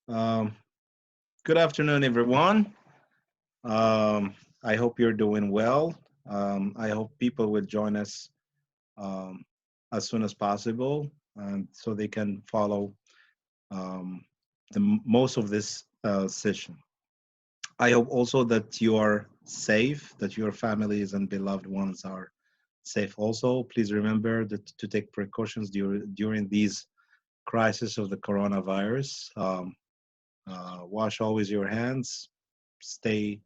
Um, Good afternoon, everyone. Um, I hope you're doing well. I hope people will join us um, as soon as possible, and so they can follow um, most of this session. I hope also that you are safe, that your families and beloved ones are safe. Also, please remember that to take precautions during these crisis of the coronavirus. Wash always your hands, stay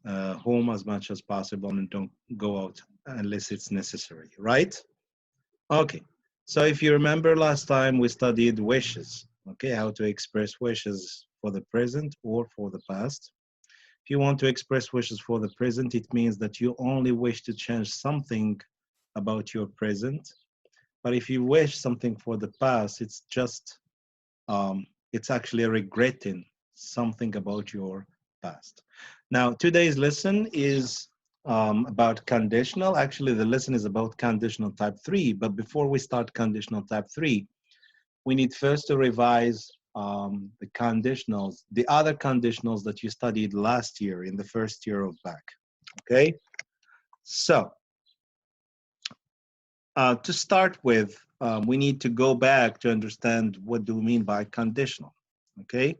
home as much as possible, and don't go out unless it's necessary, right? Okay. So if you remember last time we studied wishes, okay, how to express wishes for the present or for the past. If you want to express wishes for the present, it means that you only wish to change something about your present. But if you wish something for the past, it's actually regretting something about your past. Now, today's lesson is about conditional. Actually, the lesson is about conditional type 3. But before we start conditional type 3, we need first to revise the conditionals, the other conditionals that you studied last year in the first year of back. Okay? So, to start with, we need to go back to understand what do we mean by conditional. Okay?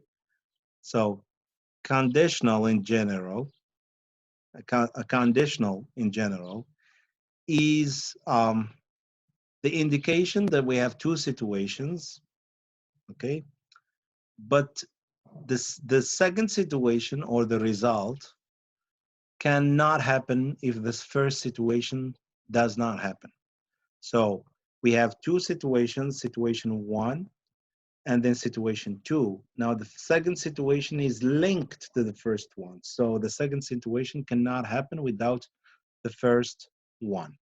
So, conditional in general, a conditional in general is the indication that we have two situations, okay? But the second situation or the result cannot happen if this first situation does not happen. So we have two situations, situation one and then situation two. Now the second situation is linked to the first one. So the second situation cannot happen without the first one.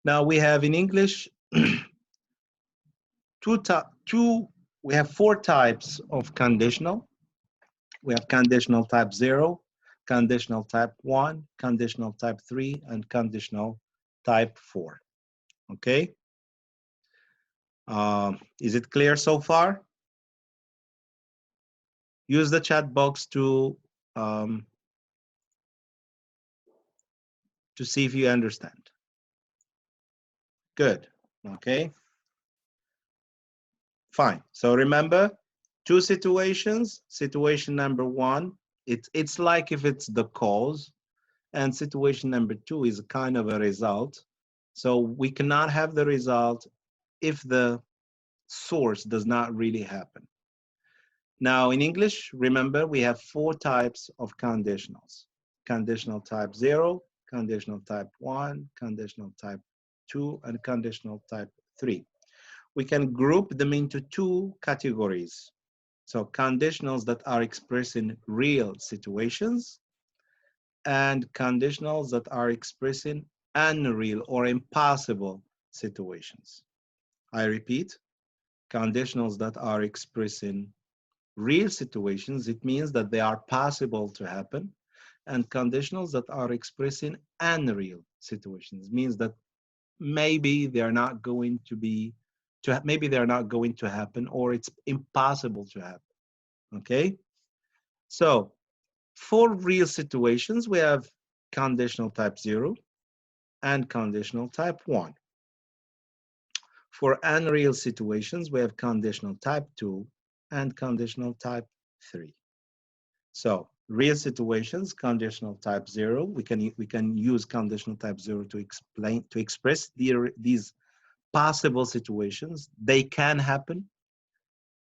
Now we have in English we have four types of conditional. We have conditional type 0, conditional type 1, conditional type 3, and conditional type 4. Okay? Is it clear so far? Use the chat box um, to see if you understand. Good. Okay. Fine. So remember, two situations. Situation number one, it's like if it's the cause, and situation number two is kind of a result. So we cannot have the result if the source does not really happen. Now in English, remember we have four types of conditionals. Conditional type 0, conditional type 1, conditional type 2, and conditional type 3. We can group them into two categories. So conditionals that are expressed in real situations and conditionals that are expressing unreal or impossible situations. I repeat, conditionals that are expressing real situations, it means that they are possible to happen, and conditionals that are expressing unreal situations means that maybe they're not going to be maybe they're not going to happen, or it's impossible to happen. Okay, so for real situations we have conditional type 0 and conditional type 1. For unreal situations we have conditional type 2 and conditional type 3. So real situations, conditional type 0, we can use conditional type 0 to express these possible situations. They can happen.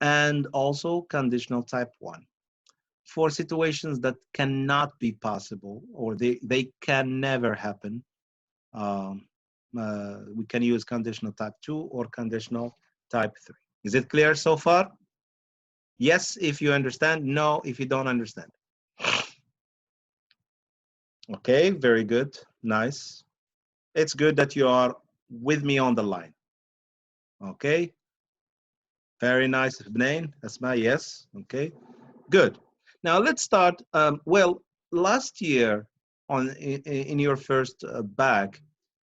And also conditional type 1. For situations that cannot be possible, or they can never happen, um, we can use conditional type 2 or conditional type 3. Is it clear so far? Yes, if you understand. No, if you don't understand. Okay, very good. Nice. It's good that you are with me on the line. Okay. Very nice, Ibnain. Asma, yes. Okay. Good. Now let's start. Well, last year in your first back,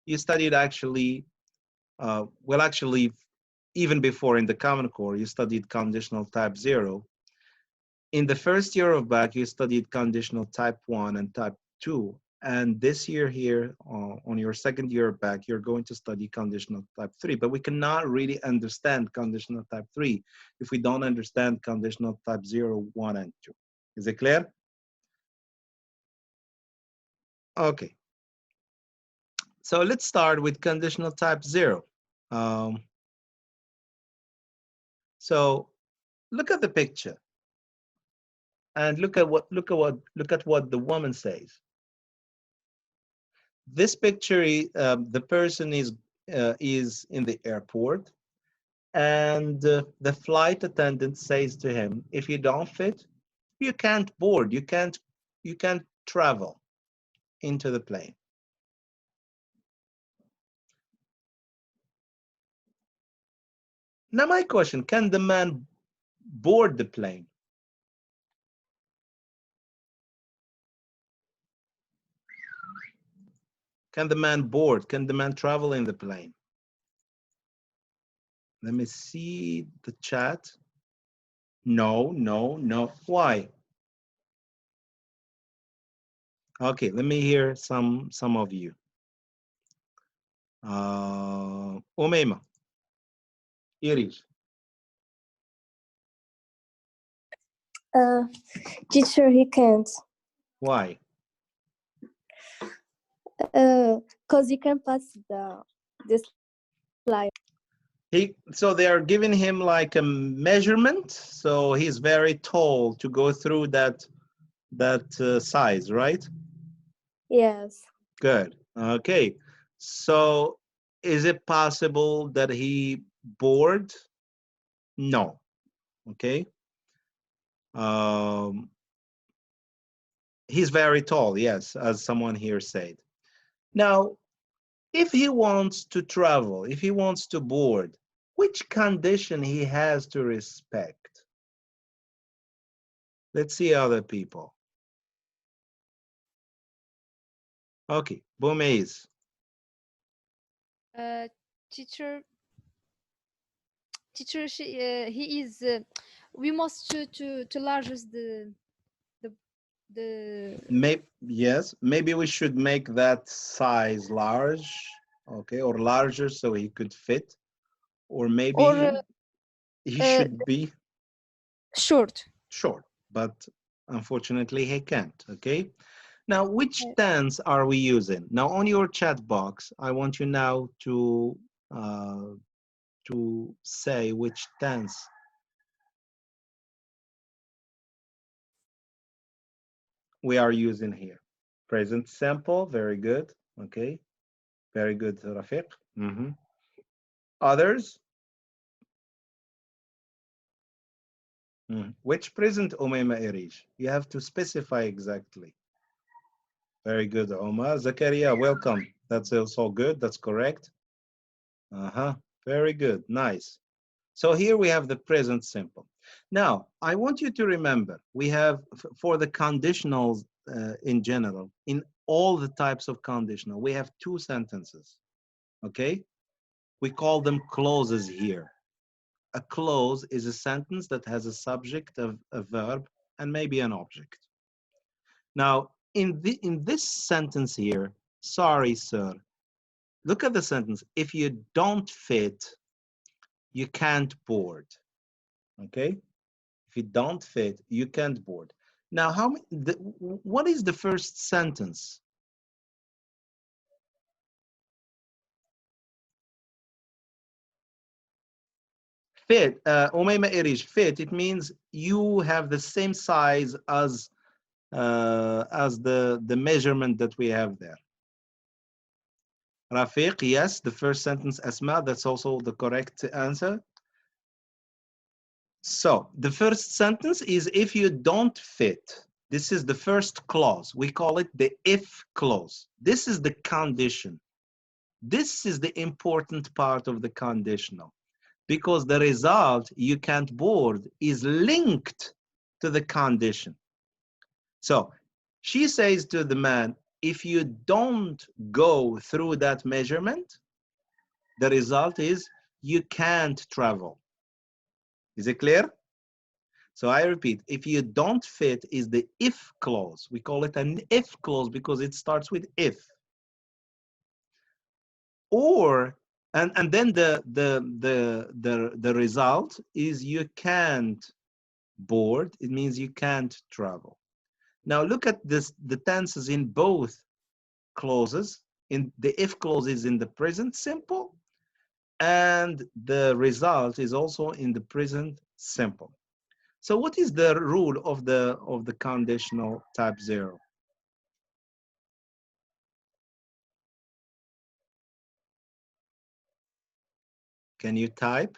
you studied actually, well, actually, even before in the Common Core, you studied conditional type 0. In the first year of back, you studied conditional type 1 and type 2. And this year here, on your second year of back, you're going to study conditional type 3. But we cannot really understand conditional type 3 if we don't understand conditional type 0, 1, and 2. Is it clear? Okay. So let's start with conditional type 0. So look at the picture and look at what the woman says. This picture, the person is in the airport, and the flight attendant says to him, "If you don't fit, you can't board. You can't travel into the plane." Now my question: can the man board the plane? Can the man board? Can the man travel in the plane? Let me see the chat. No, no, no. Why? Okay, let me hear some of you. Umayma, Iris. Teacher, he can't. Why? Because he can pass this slide. So they are giving him like a measurement, so he's very tall to go through that size, right? Yes. Good. Okay. So is it possible that he bored? No. Okay. He's very tall, yes, as someone here said. Now, if he wants to travel, if he wants to board, which condition he has to respect? Let's see other people. Okay, Boumays. Teacher, he is. We must to large the. Yes, maybe we should make that size large, okay, or larger so he could fit, or maybe he should be short. short, but unfortunately he can't, okay? Now, which tense are we using? Now, on your chat box, I want you now to say which tense we are using here. Present simple, very good, okay? Very good, Rafiq. Others? Which present, Umayma Irish? You have to specify exactly. Very good, Omar. Zakaria, welcome. That's also good. That's correct. Very good. Nice. So here we have the present simple. Now, I want you to remember, we have, for the conditionals in general, in all the types of conditional, we have two sentences, okay? We call them clauses here. A clause is a sentence that has a subject, a verb, and maybe an object. Now, in this sentence here, sorry, sir, look at the sentence. If you don't fit, you can't board, okay? If you don't fit, you can't board. Now, what is the first sentence? Fit, Umayma Irish, fit, it means you have the same size as the measurement that we have there. Rafiq, yes, the first sentence, Asma, that's also the correct answer. So the first sentence is if you don't fit. This is the first clause. We call it the if clause. This is the condition. This is the important part of the conditional, because the result, you can't board, is linked to the condition. So she says to the man, if you don't go through that measurement, the result is you can't travel. Is it clear? So I repeat, if you don't fit is the if clause. We call it an if clause because it starts with if. Or and then the result is you can't board. It means you can't travel. Now look at this, the tenses in both clauses. In the if clause is in the present simple, and the result is also in the present simple. So what is the rule of the conditional type 0? Can you type?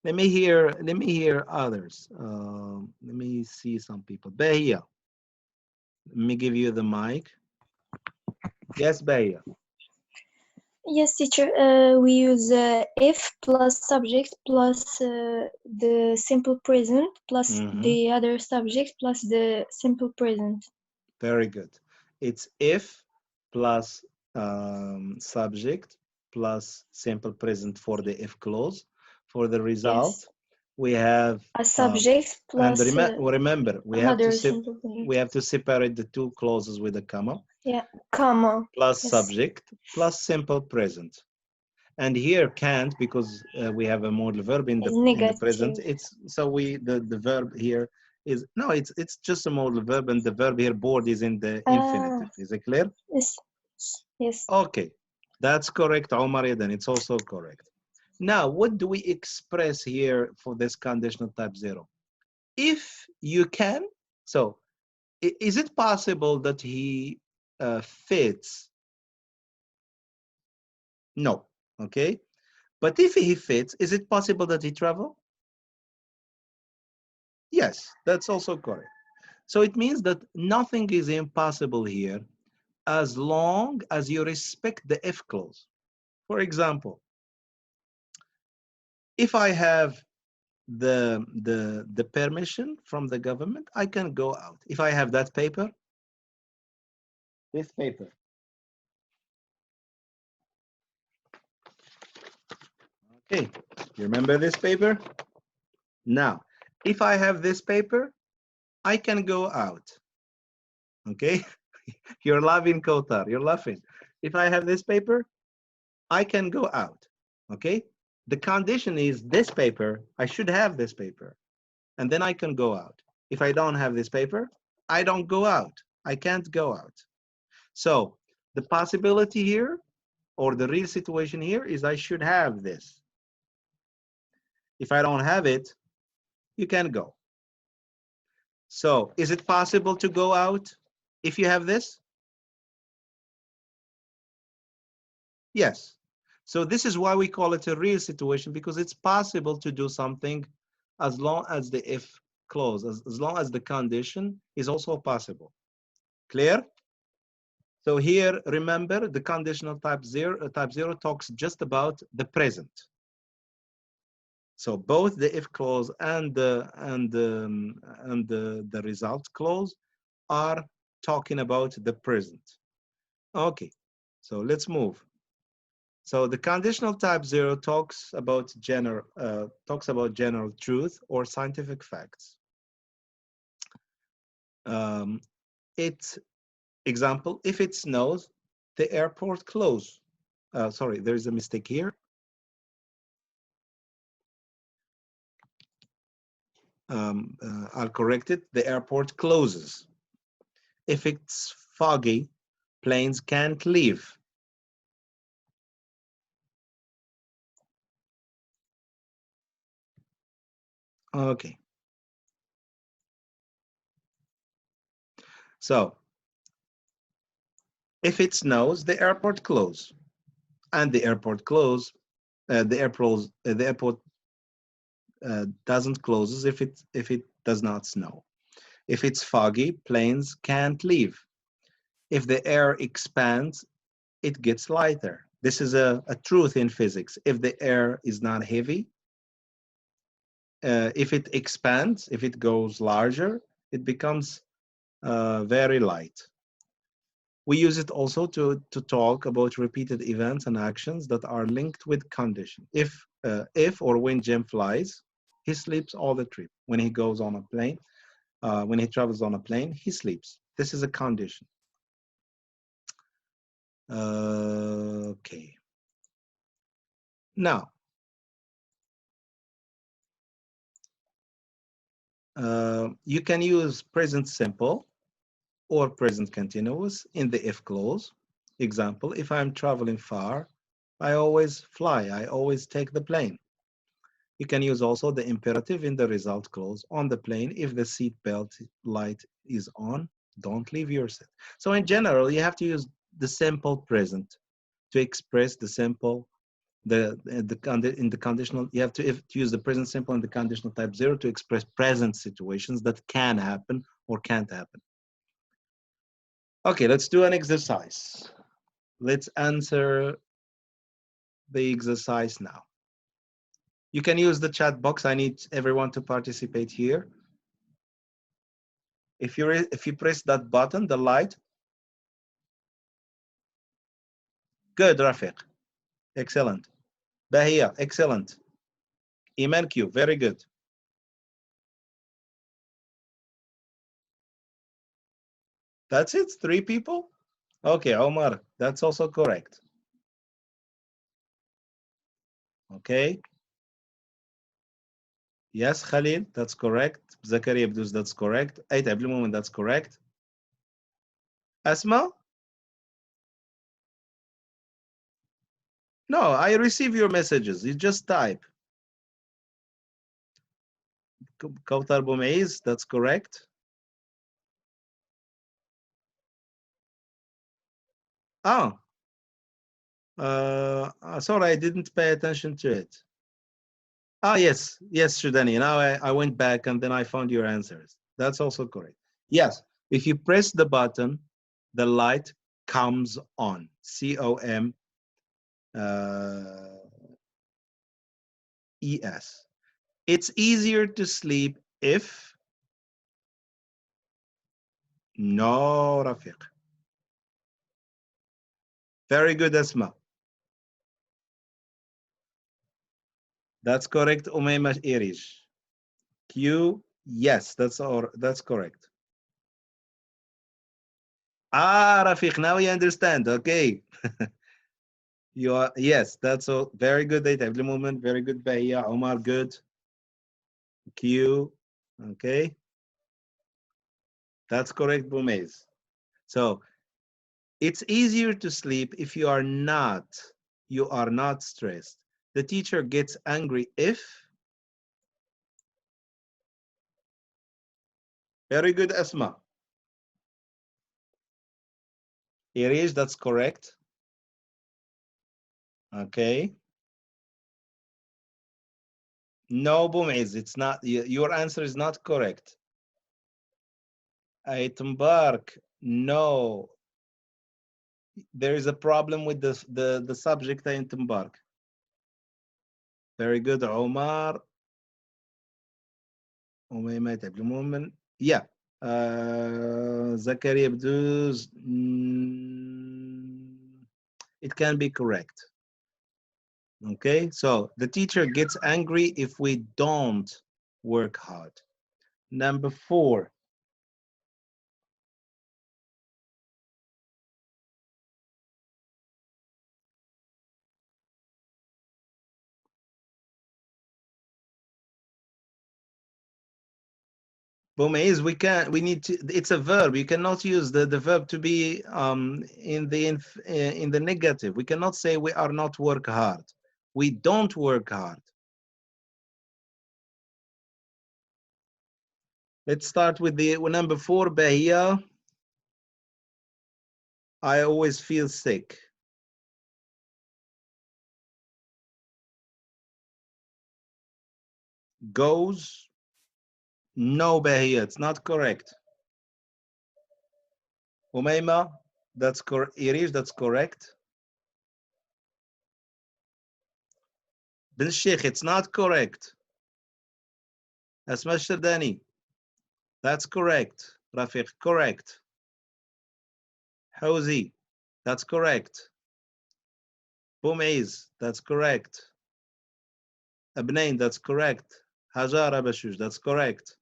Let me hear others. Let me see some people. Bahia, let me give you the mic. Yes, Bahia. Yes, teacher. We use if plus subject plus the simple present plus the other subject plus the simple present. Very good. It's if plus subject plus simple present for the if clause. For the result, Yes. we have A subject and plus remember we another simple present. have to separate the two clauses with a comma. Yeah, comma. Plus Yes. subject plus simple present. And here can't, because we have a modal verb in the present. It's so the verb here is no, it's just a modal verb, and the verb here board is in the infinitive. Is it clear? Yes. Yes. Okay, that's correct, Omar. Then it's also correct. Now, what do we express here for this conditional type 0? If you can, so is it possible that he fits? No. Okay. But if he fits, is it possible that he travel? Yes, that's also correct. So it means that nothing is impossible here as long as you respect the if clause. For example, if I have the permission from the government, I can go out. If I have that paper, this paper. Okay, you remember this paper? Now, if I have this paper, I can go out. Okay, you're laughing, Kotar, you're laughing. If I have this paper, I can go out. Okay, the condition is this paper, I should have this paper, and then I can go out. If I don't have this paper, I don't go out. I can't go out. So the possibility here, or the real situation here, is I should have this. If I don't have it, you can go. So is it possible to go out if you have this? Yes. So this is why we call it a real situation, because it's possible to do something as long as the if clause, as long as the condition is also possible. Clear? So here, remember, the conditional type 0 talks just about the present. So both the if clause and the result clause are talking about the present. Okay, so let's move. So the conditional type 0 talks about general truth or scientific facts. It's example, if it snows, the airport close. Sorry, there is a mistake here. I'll correct it. The airport closes. If it's foggy, planes can't leave. Okay. So if it snows, the airport close, and the airport close. The airport doesn't closes if it does not snow. If it's foggy, planes can't leave. If the air expands, it gets lighter. This is a truth in physics. If the air is not heavy, if it expands, if it goes larger, it becomes very light. We use it also to talk about repeated events and actions that are linked with condition. If or when Jim flies, he sleeps all the trip. When he goes on a plane, when he travels on a plane, he sleeps. This is a condition. Okay. Now, you can use present simple or present continuous in the if clause. Example, if I'm traveling far, I always fly, I always take the plane. You can use also the imperative in the result clause. On the plane, if the seat belt light is on, don't leave your seat. So in general, you have to use the simple present to express the simple, in the conditional, you have to use the present simple in the conditional type 0 to express present situations that can happen or can't happen. Okay, let's do an exercise. Let's answer the exercise now. You can use the chat box. I need everyone to participate here. If you press that button, the light. Good, Rafiq. Excellent. Bahia, excellent. Iman Q, very good. That's it, 3 people? Okay, Omar, that's also correct. Okay. Yes, Khalil, that's correct. Zakaria Abdus, that's correct. Ait Abdul that's correct. Asma? No, I receive your messages. You just type. Kautar Bumeiz, that's correct. Oh. Sorry, I didn't pay attention to it. Ah, yes, Shudani. Now I went back and then I found your answers. That's also correct. Yes, if you press the button, the light comes on. C-O-M E-S. It's easier to sleep if... No, Rafiq. Very good, Asma. That's correct, Umayma Irish. Q, yes, that's correct. Ah, Rafiq, now you understand. Okay. You are, yes, that's all. Very good data. Every moment, very good. Bahia, Omar, good. Q, okay. That's correct, Bumez. So it's easier to sleep if you are not stressed. The teacher gets angry if... Very good, Asma. Irish, that's correct. Okay. No, Bumez, it's not. Your answer is not correct. Aitumbark, no. There is a problem with the subject Aitumbark. Very good, Omar. Umayma قبل moment. Yeah. Zakaria Abduz. It can be correct. Okay, so the teacher gets angry if we don't work hard. Number 4. Bumeiz, we need to, it's a verb. You cannot use the verb to be in the negative. We cannot say we are not work hard. We don't work hard. Let's start with the number 4, Bahia. I always feel sick. Goes. No, Bahia, it's not correct. Umayma, that's correct. Irish, that's correct. Bin Sheikh, it's not correct. Asma Shardani, that's correct. Rafiq, correct. Hosey, that's correct. Bumeiz, that's correct. Abnain, that's correct. Hajar Abashush, that's correct.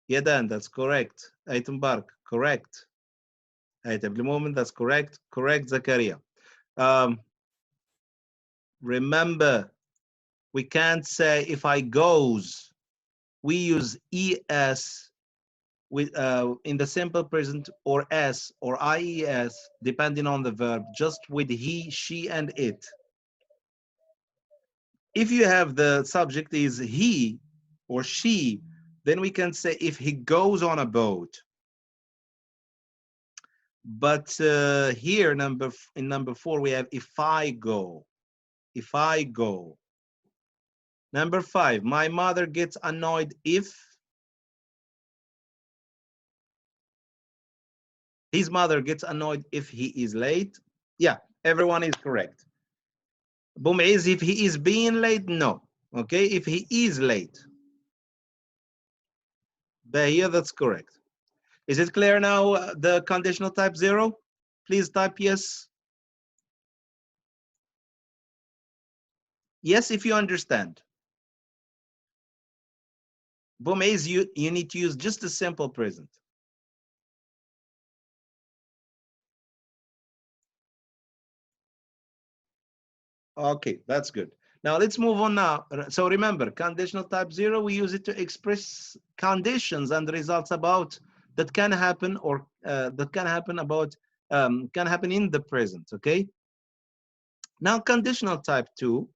Yedan, that's correct. Aitumbark, correct. Aitab Moment, that's correct. Correct, Zakaria. Remember, we can't say if I goes. We use es with in the simple present or s or ies depending on the verb, just with he, she, and it. If you have the subject is he or she, then we can say if he goes on a boat. But here in number 4 we have if I go. If I go. Number 5, my mother gets annoyed if his mother gets annoyed if he is late. Yeah, everyone is correct. Bumeiz, if he is being late, no. Okay, if he is late. Bahia, that's correct. Is it clear now, the conditional type 0? Please type yes. Yes, if you understand. Bumeiz, you need to use just a simple present. Okay, that's good. Now let's move on now. So remember, conditional type 0, we use it to express conditions and results about that can happen or that can happen about can happen in the present. Okay. Now conditional type 2.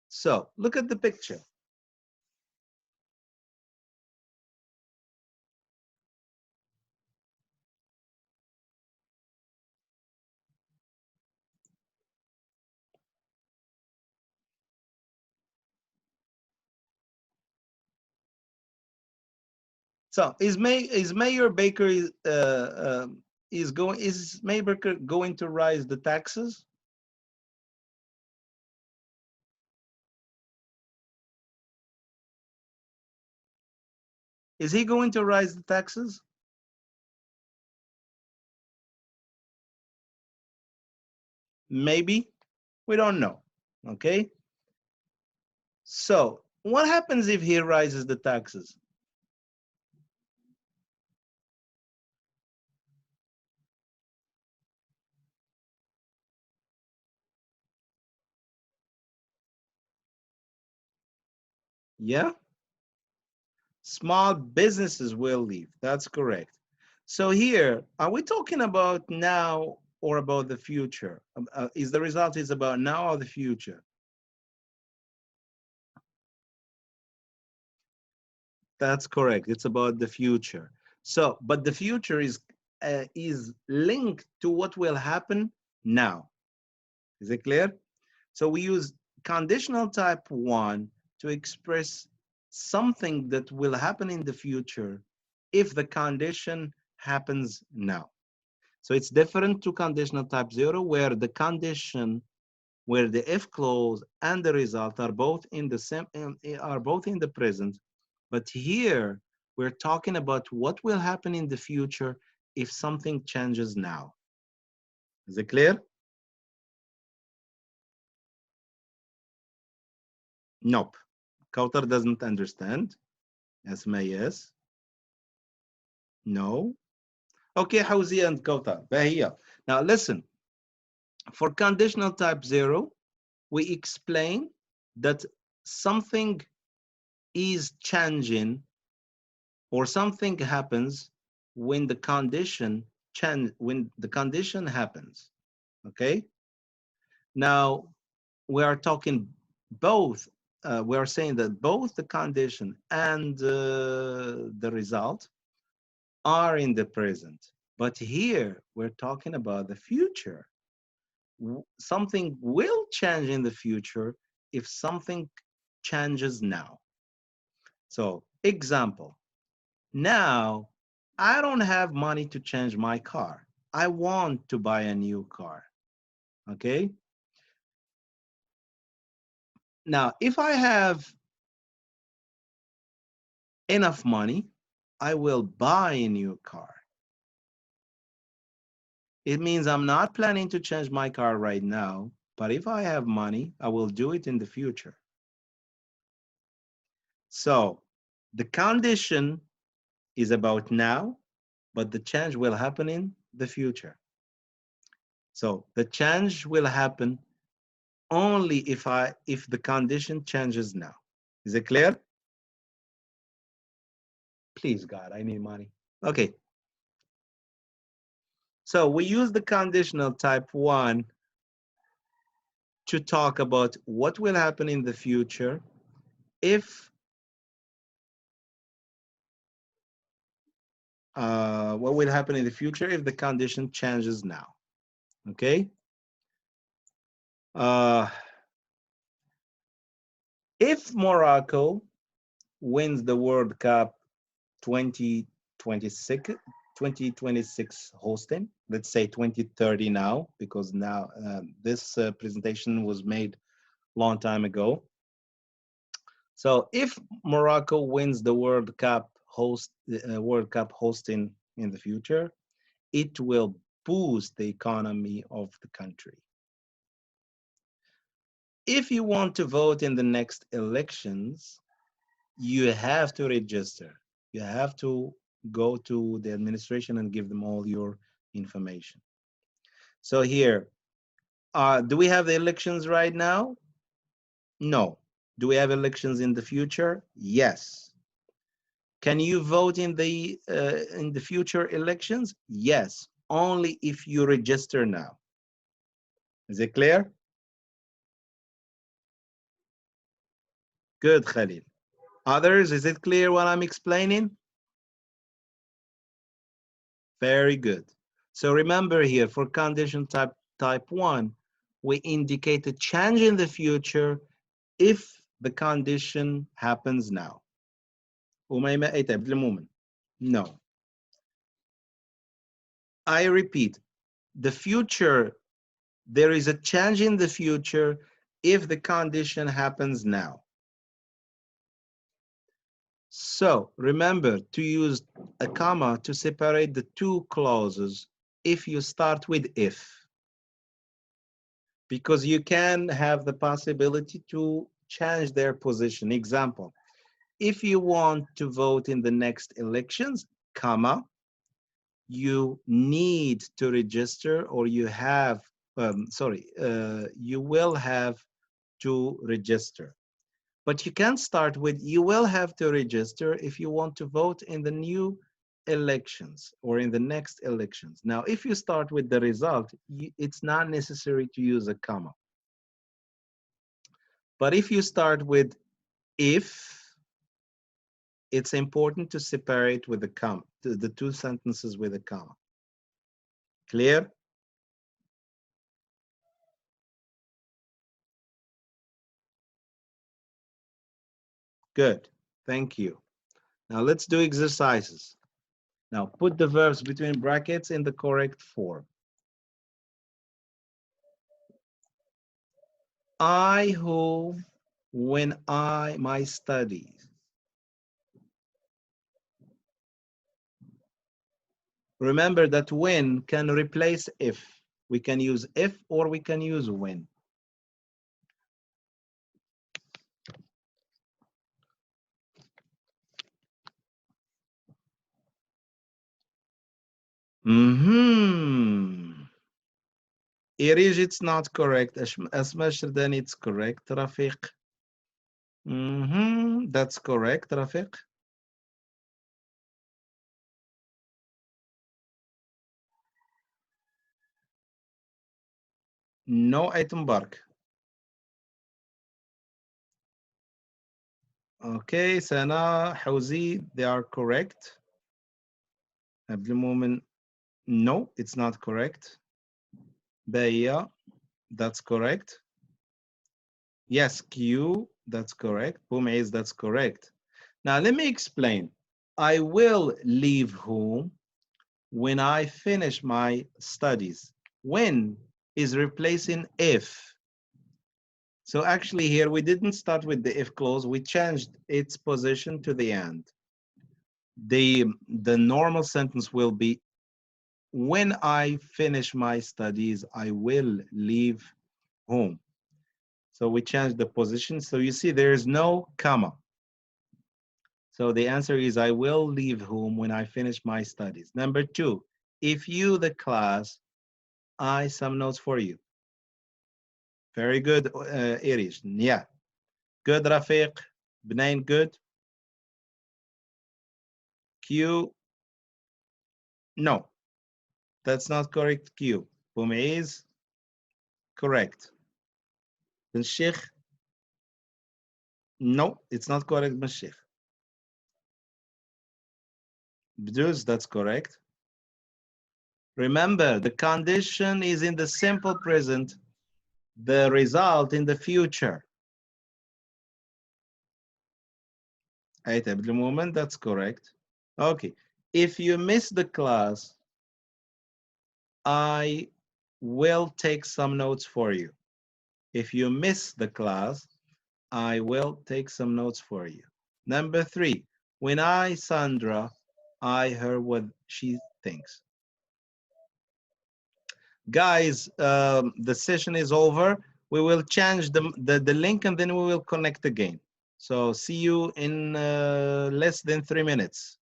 So look at the picture. So is Mayor Baker is Mayor Baker going to raise the taxes? Is he going to raise the taxes? Maybe, we don't know. Okay. So what happens if he raises the taxes? Yeah. Small businesses will leave. That's correct. So here, are we talking about now or about the future? Is the result is about now or the future? That's correct. It's about the future. So, but the future is linked to what will happen now. Is it clear? So we use conditional type 1 to express something that will happen in the future if the condition happens now. So it's different to conditional type 0, where the condition, where the if clause and the result are both in the same are both in the present. But here we're talking about what will happen in the future if something changes now. Is it clear? Nope. Kautar doesn't understand. Asma, yes. No. Okay, Hawzi and Kautar. Bahia. Now listen. For conditional type 0, we explain that something is changing or something happens when the condition happens. Okay. Now we are talking both. We are saying that both the condition and the result are in the present. But here we're talking about the future. Something will change in the future if something changes now. So, example, now I don't have money to change my car. I want to buy a new car. Okay. Now, if I have enough money, I will buy a new car. It means I'm not planning to change my car right now, but if I have money, I will do it in the future. So the condition is about now, but the change will happen in the future. So the change will happen only if the condition changes now. Is it clear? Please, God, I need money. Okay. So we use the conditional type 1 to talk about what will happen in the future if what will happen in the future if the condition changes now. Okay. If Morocco wins the World Cup 2026, 2026 hosting, let's say 2030 now, because now this presentation was made long time ago. So if Morocco wins the World Cup hosting in the future, it will boost the economy of the country. If you want to vote in the next elections, you have to register. You have to go to the administration and give them all your information. So here, do we have the elections right now? No. Do we have elections in the future? Yes. Can you vote in the future elections? Yes, only if you register now. Is it clear? Good, Khalil. Others, is it clear what I'm explaining? Very good. So remember here, for condition type 1, we indicate a change in the future if the condition happens now. No. I repeat, the future, there is a change in the future if the condition happens now. So remember to use a comma to separate the two clauses if you start with if, because you can have the possibility to change their position. Example, if you want to vote in the next elections, comma, you need to register, or you have, you will have to register. But you can start with, you will have to register if you want to vote in the new elections or in the next elections. Now, if you start with the result, it's not necessary to use a comma. But if you start with if, it's important to separate with the comma, the two sentences with a comma. Clear? Good, thank you. Now let's do exercises. Now put the verbs between brackets in the correct form. I who, when my studies. Remember that when can replace if. We can use if or we can use when. Irij, it's not correct. Asma Shirdan, it's correct. Rafiq. That's correct, Rafiq. No, Aitumbark. Okay, Sana, Hauzi, they are correct. Abdul no, it's not correct. Baya, that's correct. Yes, Q, that's correct. Bumaiz, that's correct. Now, let me explain. I will leave home when I finish my studies. When is replacing if. So actually here, we didn't start with the if clause. We changed its position to the end. The normal sentence will be when I finish my studies, I will leave home. So we change the position. So you see there is no comma. So the answer is I will leave home when I finish my studies. Number two, if you, the class, I some notes for you. Very good, Irish. Yeah. Good, Rafiq. Bnain, good. Q, no. That's not correct, Q. Bumiz, correct. Ben Sheikh, no, it's not correct, Ben Sheikh. Bduz, that's correct. Remember, the condition is in the simple present, the result in the future. At the moment, that's correct. Okay. If you miss the class, I will take some notes for you. If you miss the class, I will take some notes for you. Number three, when I, Sandra, I her what she thinks. Guys, the session is over. We will change the link and then we will connect again. So see you in less than 3 minutes.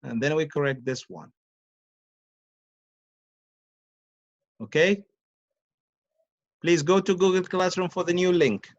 And then we correct this one. Okay? Please go to Google Classroom for the new link.